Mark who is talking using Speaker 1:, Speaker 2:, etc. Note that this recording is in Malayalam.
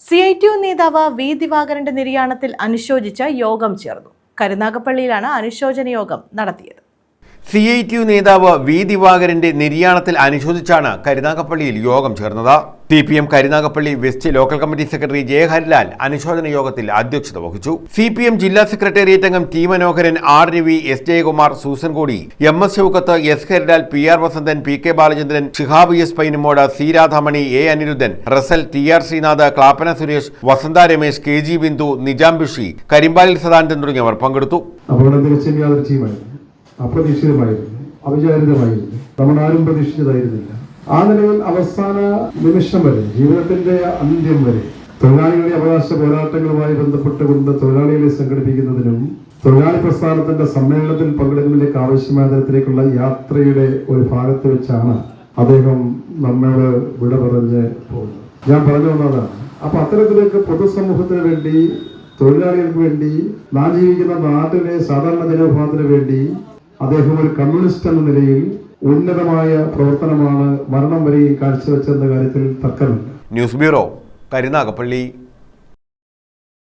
Speaker 1: CITU നേതാവ് വി ദിവാകരന്റെ നിര്യാണത്തിൽ അനുശോചിച്ച് യോഗം ചേർന്നു. കരുനാഗപ്പള്ളിയിലാണ് അനുശോചന യോഗം നടത്തിയത്.
Speaker 2: CITU നേതാവ് വി ദിവാകരന്റെ നിര്യാണത്തിൽ അനുശോചിച്ചാണ് കരുനാഗപ്പള്ളിയിൽ യോഗം ചേർന്നത്. CPM Karunagappally west local committee secretary J Harilal അനുശോചന യോഗത്തിൽ അധ്യക്ഷത വഹിച്ചു. CPM ജില്ലാ സെക്രട്ടേറിയറ്റ് അംഗം T Manoharan, R Ravi, S Jayakumar, Susan Kodi, MS Shoukath, S Harilal, PR Vasanthan, PK Balachandran, Shihab S Painumod, C Radhamani, A Anirudhan, Russell, TR Sreenath, Clappana Suresh, Vasantha Ramesh, KG Bindu, Nijam Bishi, Karimpalil Sadanandan തുടങ്ങിയവർ പങ്കെടുത്തു.
Speaker 3: അപ്രതീക്ഷിതമായിരുന്നു, അവിചാരിതമായിരുന്നു, നമ്മൾ ആരും പ്രതീക്ഷിച്ചതായിരുന്നില്ല. ആ നിലയിൽ അവസാന നിമിഷം വരെ, ജീവിതത്തിന്റെ അന്ത്യം വരെ തൊഴിലാളികളുടെ അവകാശ പോരാട്ടങ്ങളുമായി ബന്ധപ്പെട്ടുകൊണ്ട് തൊഴിലാളികളെ സംഘടിപ്പിക്കുന്നതിനും തൊഴിലാളി പ്രസ്ഥാനത്തിന്റെ സമ്മേളനത്തിൽ പങ്കെടുക്കുന്നതിലേക്ക് ആവശ്യമായ തരത്തിലേക്കുള്ള യാത്രയുടെ ഒരു ഭാഗത്ത് വെച്ചാണ് അദ്ദേഹം നമ്മോട് വിട പറഞ്ഞ് പോകുന്നത്. ഞാൻ പറഞ്ഞു വന്നതാണ്. അപ്പൊ അത്തരത്തിലേക്ക് പൊതുസമൂഹത്തിന് വേണ്ടി, തൊഴിലാളികൾക്ക് വേണ്ടി, നാം ജീവിക്കുന്ന നാട്ടിലെ സാധാരണ ജനവിഭാഗത്തിന് വേണ്ടി അദ്ദേഹം ഒരു കമ്മ്യൂണിസ്റ്റ് എന്ന നിലയിൽ ഉന്നതമായ പ്രവർത്തനമാണ് മരണം വരെ കാഴ്ചവെച്ചെന്ന കാര്യത്തിൽ തർക്കമില്ല.
Speaker 2: News bureau, Karunagappally.